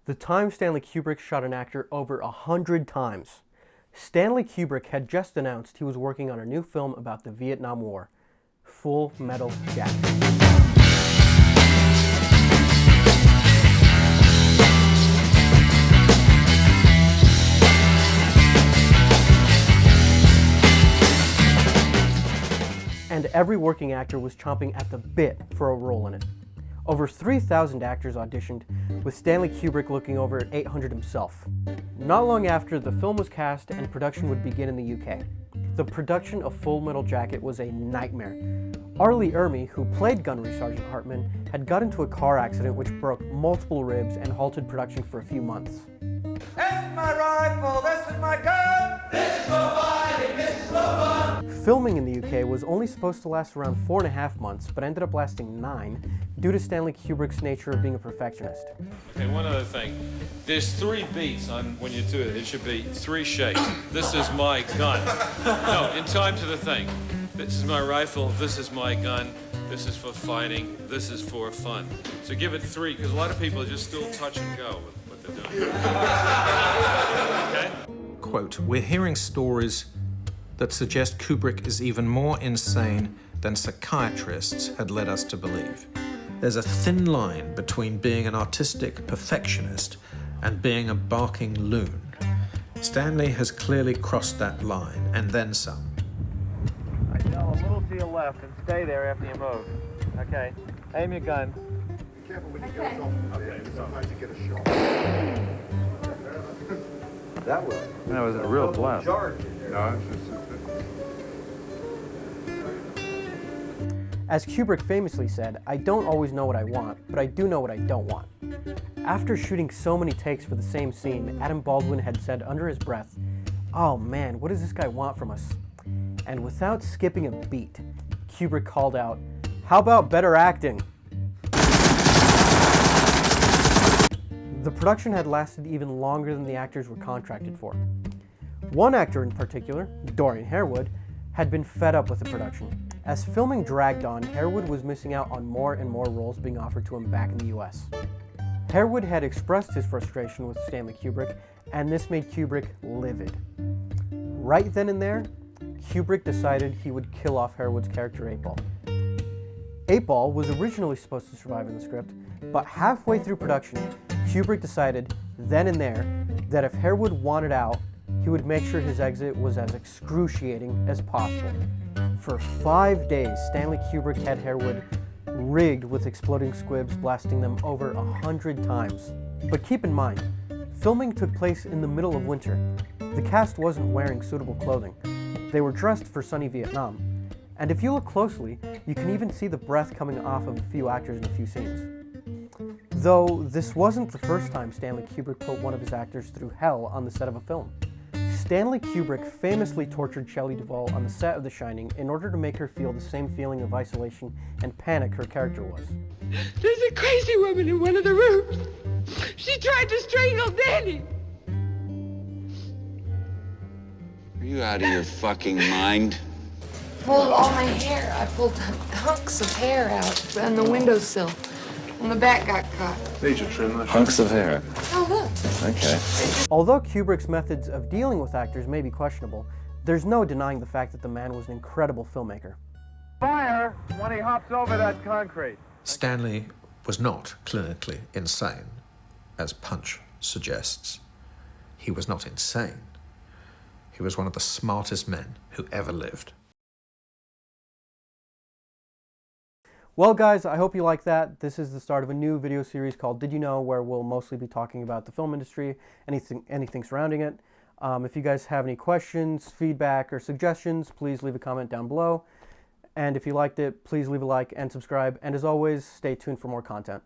The time Stanley Kubrick shot an actor over 100 times. Stanley Kubrick had just announced he was working on a new film about the Vietnam War, Full Metal Jacket. And every working actor was chomping at the bit for a role in it. Over 3,000 actors auditioned, with Stanley Kubrick looking over 800 himself. Not long after, the film was cast and production would begin in the UK. The production of Full Metal Jacket was a nightmare. Arlie Ermey, who played Gunnery Sergeant Hartman, had got into a car accident which broke multiple ribs and halted production for a few months. This is my rifle, this is my gun, this is for fighting, this is for fun. Filming in the UK was only supposed to last around 4.5 months, but ended up lasting 9 due to Stanley Kubrick's nature of being a perfectionist. Okay, one other thing. There's 3 beats on when you do it. It should be 3 shakes. This is my gun. No, in time to the thing. This is my rifle, this is my gun, this is for fighting, this is for fun. So give it 3, because a lot of people just still touch and go with what they're doing. Okay? Quote, "We're hearing stories that suggest Kubrick is even more insane than psychiatrists had led us to believe. There's a thin line between being an artistic perfectionist and being a barking loon. Stanley has clearly crossed that line, and then some." I tell a little to your left and stay there after you move. Okay. Aim your gun. Be careful when you get off. Okay. Sometimes you get a shot. That was a real blast. No, it's just... As Kubrick famously said, "I don't always know what I want, but I do know what I don't want." After shooting so many takes for the same scene, Adam Baldwin had said under his breath, "Oh man, what does this guy want from us?" And without skipping a beat, Kubrick called out, "How about better acting?" The production had lasted even longer than the actors were contracted for. One actor in particular, Dorian Harewood, had been fed up with the production. As filming dragged on, Harewood was missing out on more and more roles being offered to him back in the US. Harewood had expressed his frustration with Stanley Kubrick, and this made Kubrick livid. Right then and there, Kubrick decided he would kill off Harewood's character 8-Ball. 8-Ball was originally supposed to survive in the script, but halfway through production, Kubrick decided then and there that if Harewood wanted out, he would make sure his exit was as excruciating as possible. For 5 days, Stanley Kubrick had Harewood rigged with exploding squibs, blasting them over 100 times. But keep in mind, filming took place in the middle of winter. The cast wasn't wearing suitable clothing. They were dressed for sunny Vietnam. And if you look closely, you can even see the breath coming off of a few actors in a few scenes. Though this wasn't the first time Stanley Kubrick put one of his actors through hell on the set of a film. Stanley Kubrick famously tortured Shelley Duvall on the set of The Shining in order to make her feel the same feeling of isolation and panic her character was. "There's a crazy woman in one of the rooms. She tried to strangle Danny." Are you out of your fucking mind? Pulled all my hair. I pulled hunks of hair out on the windowsill. And the back got caught. Need to trim that. Hunks of hair. Oh, look. Okay. Although Kubrick's methods of dealing with actors may be questionable, there's no denying the fact that the man was an incredible filmmaker. Fire when he hops over that concrete. Stanley was not clinically insane, as Punch suggests. He was not insane. He was one of the smartest men who ever lived. Well guys, I hope you like that. This is the start of a new video series called Did You Know, where we'll mostly be talking about the film industry, anything surrounding it. If you guys have any questions, feedback, or suggestions, please leave a comment down below. And if you liked it, please leave a like and subscribe. And as always, stay tuned for more content.